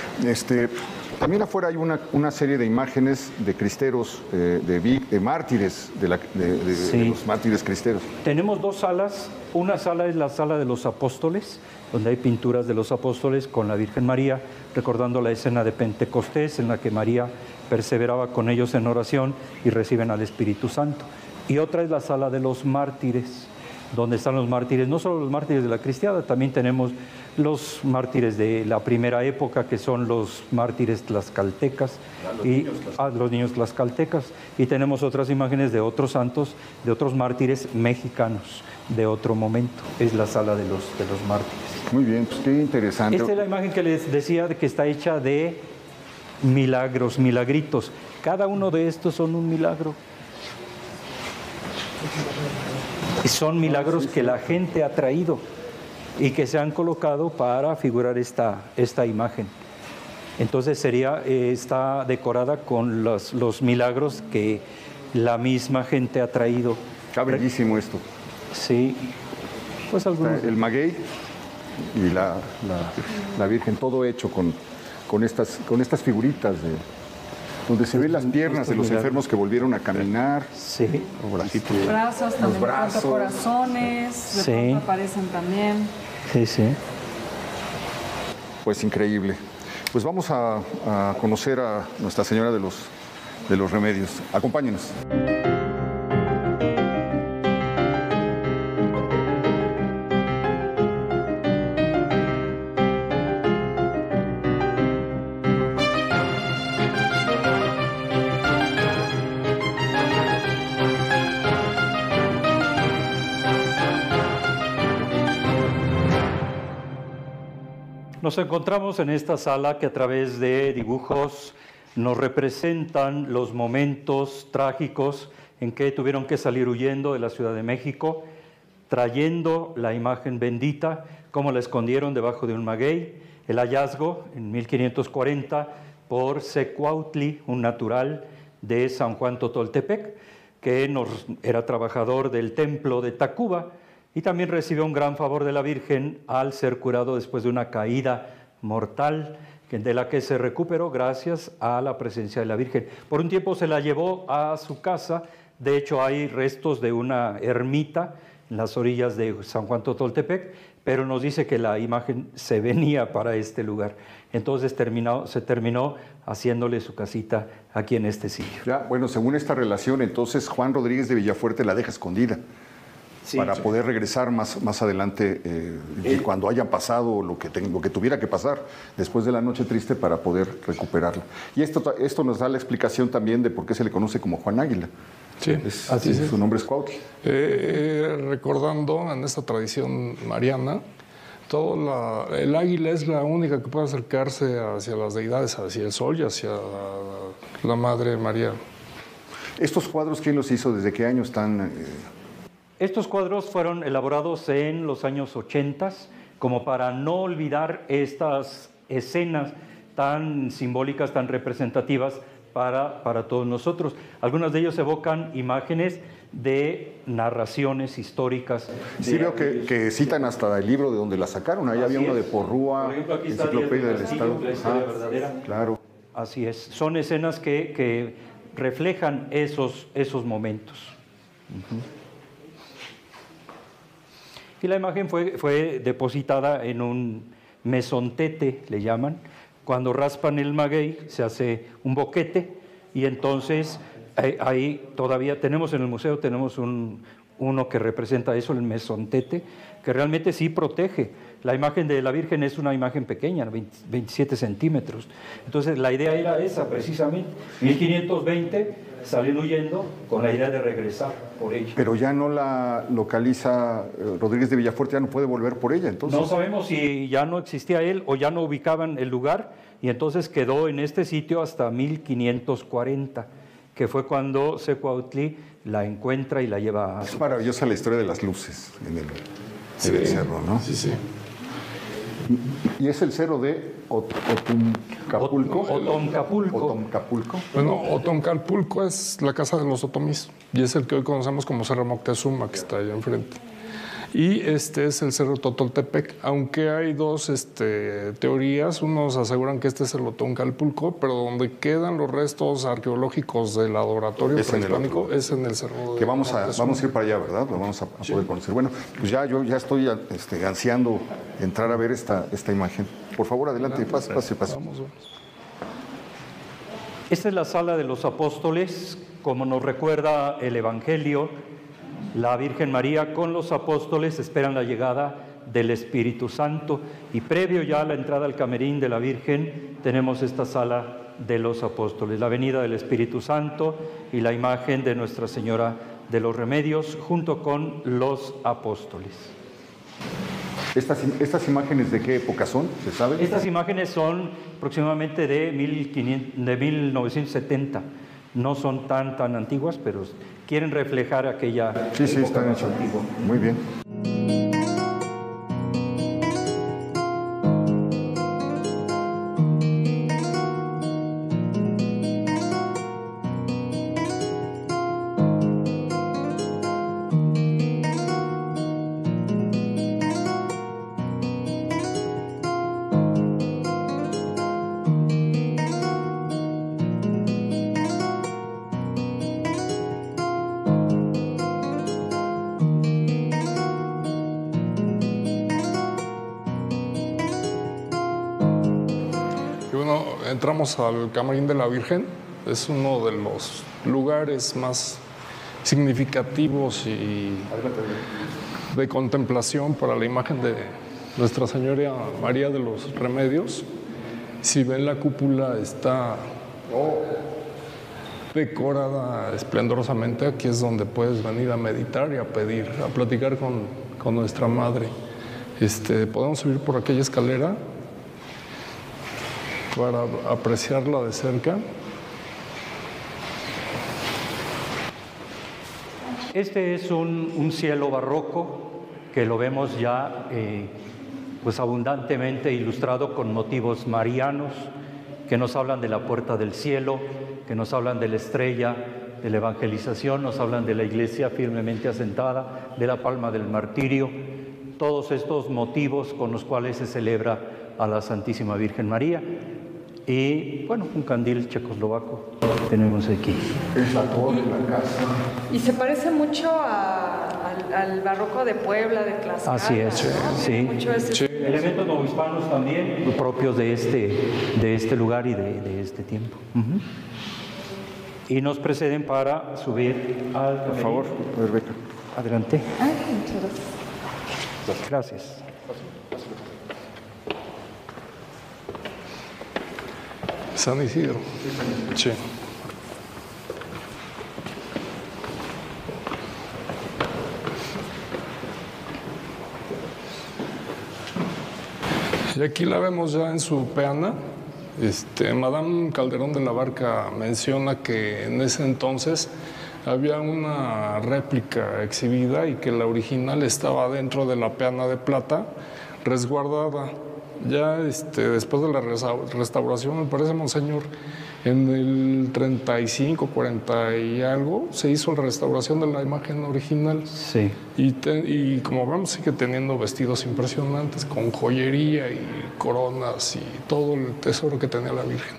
También afuera hay una serie de imágenes de cristeros, de mártires, de los mártires cristeros. Tenemos dos salas. Una sala es la sala de los apóstoles, donde hay pinturas de los apóstoles con la Virgen María, recordando la escena de Pentecostés, en la que María perseveraba con ellos en oración y reciben al Espíritu Santo. Y otra es la sala de los mártires, donde están los mártires, no solo los mártires de la cristiada, también tenemos los mártires de la primera época, que son los mártires tlaxcaltecas, los niños tlaxcaltecas, y tenemos otras imágenes de otros santos, de otros mártires mexicanos, de otro momento. Es la sala de los mártires. Muy bien, pues qué interesante. Esta es la imagen que les decía, que está hecha de milagros, milagritos. Cada uno de estos son un milagro. Son milagros que la gente ha traído y que se han colocado para figurar esta imagen. Entonces está decorada con los milagros que la misma gente ha traído. Está bellísimo esto. Sí. Pues algunos. El maguey y la Virgen, todo hecho con estas figuritas donde se ven las piernas de los enfermos que volvieron a caminar. Sí. Los brazos también, brazos, corazones, de pronto aparecen también. Sí. Pues increíble. Pues vamos a conocer a Nuestra Señora de los Remedios. Acompáñenos. Nos encontramos en esta sala que a través de dibujos nos representan los momentos trágicos en que tuvieron que salir huyendo de la Ciudad de México, trayendo la imagen bendita, como la escondieron debajo de un maguey. El hallazgo en 1540 por Secuautli, un natural de San Juan Totoltepec, que era trabajador del templo de Tacuba, y también recibió un gran favor de la Virgen al ser curado después de una caída mortal, de la que se recuperó gracias a la presencia de la Virgen. Por un tiempo se la llevó a su casa. De hecho, hay restos de una ermita en las orillas de San Juan Totoltepec, pero nos dice que la imagen se venía para este lugar. Entonces se terminó haciéndole su casita aquí en este sitio. Ya, bueno, según esta relación, entonces Juan Rodríguez de Villafuerte la deja escondida. Sí, para poder regresar más adelante y cuando hayan pasado lo que tuviera que pasar después de la noche triste para poder recuperarla. Y esto nos da la explicación también de por qué se le conoce como Juan Águila. Sí, así es. Su nombre es Cuautli. Recordando en esta tradición mariana, el águila es la única que puede acercarse hacia las deidades, hacia el sol y hacia la Madre María. ¿Estos cuadros quién los hizo? ¿Desde qué año están? Estos cuadros fueron elaborados en los años 80, como para no olvidar estas escenas tan simbólicas, tan representativas para todos nosotros. Algunos de ellos evocan imágenes de narraciones históricas. Sí, veo que citan hasta el libro de donde la sacaron. Ahí había uno de Porrúa, por ejemplo, aquí está Enciclopedia del Estado. La historia verdadera. Claro. Así es. Son escenas que reflejan esos momentos. Y la imagen fue depositada en un mesontete, le llaman. Cuando raspan el maguey se hace un boquete y entonces ahí todavía tenemos en el museo, tenemos uno que representa eso, el mesontete, que realmente sí protege. La imagen de la Virgen es una imagen pequeña, 27 centímetros. Entonces la idea era esa precisamente. 1520 salen huyendo con la idea de regresar por ella. Pero ya no la localiza Rodríguez de Villafuerte, ya no puede volver por ella, entonces. No sabemos si ya no existía él o ya no ubicaban el lugar y entonces quedó en este sitio hasta 1540, que fue cuando Cuautli la encuentra y la lleva a... Es maravillosa la historia de las luces en el cerro, ¿no? Sí, sí. Y es el cerro de Otomcapulco. Otomcapulco. Bueno, Otomcapulco es la casa de los otomís y es el que hoy conocemos como Cerro Moctezuma, que está allá enfrente. Y este es el Cerro Totoltepec, aunque hay dos teorías. Unos aseguran que este es el Otomcapulco, pero donde quedan los restos arqueológicos del adoratorio prehispánico es en el Cerro que vamos a ir para allá, ¿verdad? Lo vamos a poder conocer. Bueno, pues yo ya estoy ansiando entrar a ver esta imagen. Por favor, adelante, pase. Vamos. Esta es la sala de los apóstoles, como nos recuerda el Evangelio. La Virgen María con los apóstoles esperan la llegada del Espíritu Santo y previo ya a la entrada al camerín de la Virgen tenemos esta sala de los apóstoles, la venida del Espíritu Santo y la imagen de Nuestra Señora de los Remedios junto con los apóstoles. ¿Estas imágenes de qué época son? ¿Se sabe? Estas imágenes son aproximadamente de 1970. No son tan antiguas, pero quieren reflejar aquella sí, están hechas antigua. Muy bien. Entramos al Camarín de la Virgen, es uno de los lugares más significativos y de contemplación para la imagen de Nuestra Señora María de los Remedios. Si ven la cúpula está decorada esplendorosamente, aquí es donde puedes venir a meditar y a pedir, a platicar con nuestra Madre. Podemos subir por aquella escalera para apreciarla de cerca. Este es un cielo barroco que lo vemos ya pues abundantemente ilustrado con motivos marianos que nos hablan de la puerta del cielo, que nos hablan de la estrella, de la evangelización, nos hablan de la iglesia firmemente asentada, de la palma del martirio, todos estos motivos con los cuales se celebra a la Santísima Virgen María. Y bueno, un candil checoslovaco tenemos aquí. Es la torre, la casa. Y se parece mucho al barroco de Puebla, de Tlaxcala. Así es, ¿no? sí. Mucho Elementos novohispanos también, propios de este lugar y de este tiempo. Y nos preceden para subir al camerín. Por favor, Rebeca. Adelante. Muchas gracias. Gracias. San Isidro. Sí. Y aquí la vemos ya en su peana. Madame Calderón de la Barca menciona que en ese entonces había una réplica exhibida y que la original estaba dentro de la peana de plata, resguardada. Ya después de la restauración, me parece, monseñor, en el 35, 40 y algo, se hizo la restauración de la imagen original. Sí. Y como vemos, sigue teniendo vestidos impresionantes, con joyería y coronas y todo el tesoro que tenía la Virgen.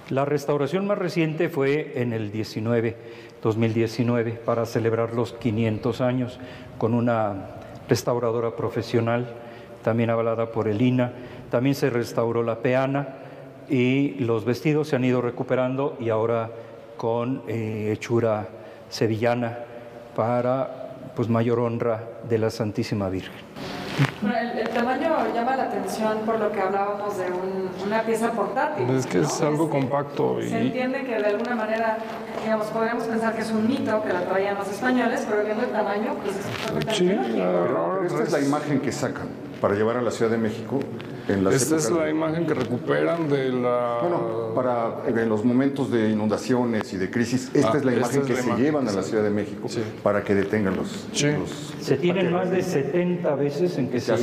La restauración más reciente fue en el 2019, para celebrar los 500 años, con una restauradora profesional, también avalada por el INAH. También se restauró la peana y los vestidos se han ido recuperando, y ahora con hechura sevillana para mayor honra de la Santísima Virgen. Bueno, el tamaño llama la atención por lo que hablábamos de una pieza portátil. Es que es algo compacto. Se entiende que de alguna manera, digamos, podríamos pensar que es un mito que la traían los españoles, pero viendo el tamaño, pues es perfectamente lógico. Pero esta es la imagen que sacan para llevar a la Ciudad de México. Esta es la imagen que recuperan de la... Bueno, en los momentos de inundaciones y de crisis, esta es la imagen que se llevan a la Ciudad de México para que detengan los... Se tienen más de 70 veces en que se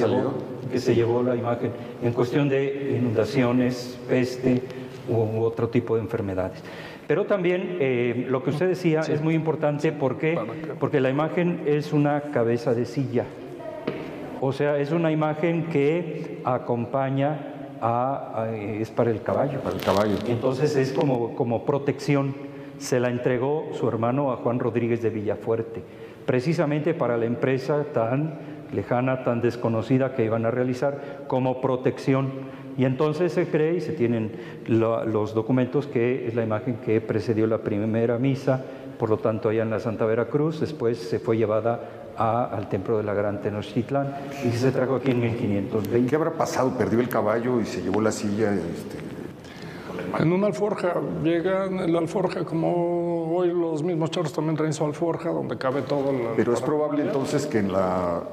llevó la imagen, en cuestión de inundaciones, peste u otro tipo de enfermedades. Pero también lo que usted decía es muy importante. ¿Por qué? Porque la imagen es una cabeza de silla. O sea, es una imagen que acompaña es para el caballo. Para el caballo. Entonces es como protección. Se la entregó su hermano a Juan Rodríguez de Villafuerte, precisamente para la empresa tan lejana, tan desconocida que iban a realizar, como protección. Y entonces se cree, y se tienen los documentos, que es la imagen que precedió la primera misa, por lo tanto allá en la Santa Veracruz. Después se fue llevada al templo de la Gran Tenochtitlán y se trajo aquí en 1520. ¿Qué habrá pasado? ¿Perdió el caballo y se llevó la silla? En una alforja, llega en la alforja, como hoy los mismos charros también traen su alforja, donde cabe todo. Pero es probable entonces que en la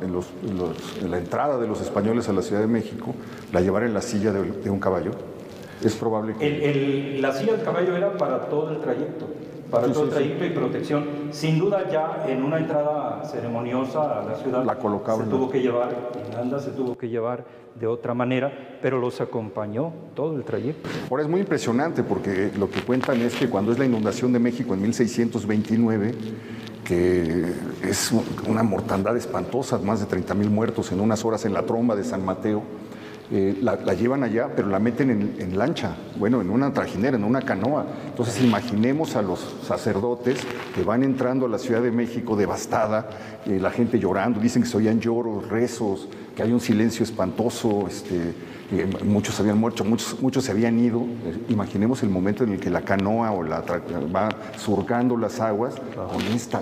entrada de los españoles a la Ciudad de México la llevaran en la silla de un caballo. Es probable que... La silla del caballo era para todo el trayecto. Para todo el trayecto y protección. Sin duda, ya en una entrada ceremoniosa a la ciudad la colocaban, se tuvo que llevar, en anda se tuvo que llevar de otra manera, pero los acompañó todo el trayecto. Ahora es muy impresionante porque lo que cuentan es que cuando es la inundación de México en 1629, que es una mortandad espantosa, más de 30,000 muertos en unas horas en la tromba de San Mateo, la llevan allá, pero la meten en lancha, bueno, en una trajinera, en una canoa. Entonces imaginemos a los sacerdotes que van entrando a la Ciudad de México devastada, la gente llorando, dicen que se oían lloros, rezos, que hay un silencio espantoso, muchos habían muerto, muchos se habían ido. Imaginemos el momento en el que la canoa va surcando las aguas,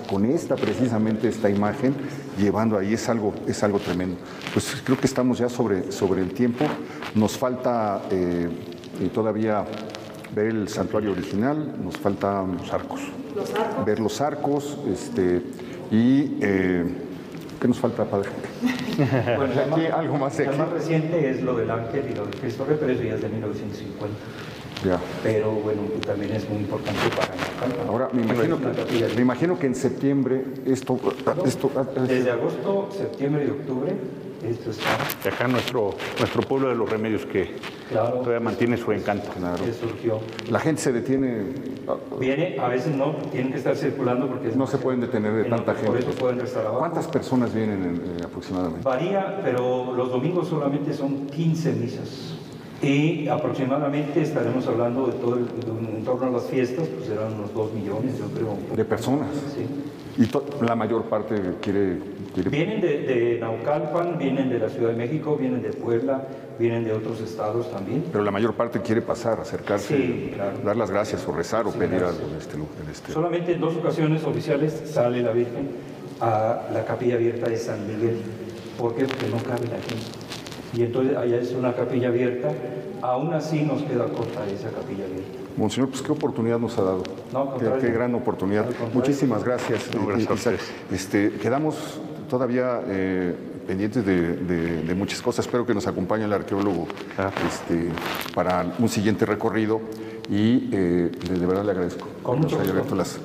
con esta precisamente esta imagen, llevando ahí, es algo tremendo. Pues creo que estamos ya sobre el tiempo. Nos falta todavía ver el santuario original, nos falta ver los arcos, y ¿qué nos falta, padre? Bueno, aquí, algo más de aquí. El más reciente es lo del Ángel y lo del Cristo Rey, pero eso ya es de 1950. Ya. Pero bueno, también es muy importante para nosotros. Ahora, me imagino que en septiembre esto desde agosto, septiembre y octubre, esto está. Acá nuestro pueblo de los Remedios, que todavía mantiene su encanto. Que surgió. La gente se detiene. Viene, a veces no, tienen que estar circulando porque no se pueden detener de tanta gente. Por eso pueden estar abajo. ¿Cuántas personas vienen aproximadamente? Varía, pero los domingos solamente son 15 misas. Y aproximadamente estaremos hablando en torno a las fiestas, pues serán unos 2 millones, yo creo. ¿De personas? Sí. ¿Y la mayor parte quiere...? Vienen de Naucalpan, vienen de la Ciudad de México, vienen de Puebla, vienen de otros estados también. Pero la mayor parte quiere pasar, acercarse, sí, claro. Dar las gracias o rezar o pedir algo en este lugar. Solamente en 2 ocasiones oficiales sale la Virgen a la capilla abierta de San Miguel. ¿Por qué? Porque no cabe la gente. Y entonces allá es una capilla abierta, aún así nos queda corta esa capilla abierta. Monseñor, pues qué oportunidad nos ha dado. No, qué gran oportunidad. Muchísimas gracias. No, gracias. Quedamos todavía pendientes de muchas cosas. Espero que nos acompañe el arqueólogo para un siguiente recorrido y de verdad le agradezco que nos haya abierto las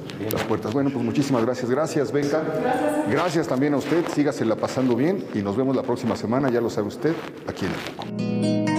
puertas. Bueno, pues muchísimas gracias. Gracias, Benca. Gracias también a usted. Sígasela pasando bien y nos vemos la próxima semana, ya lo sabe usted, aquí en El Foco.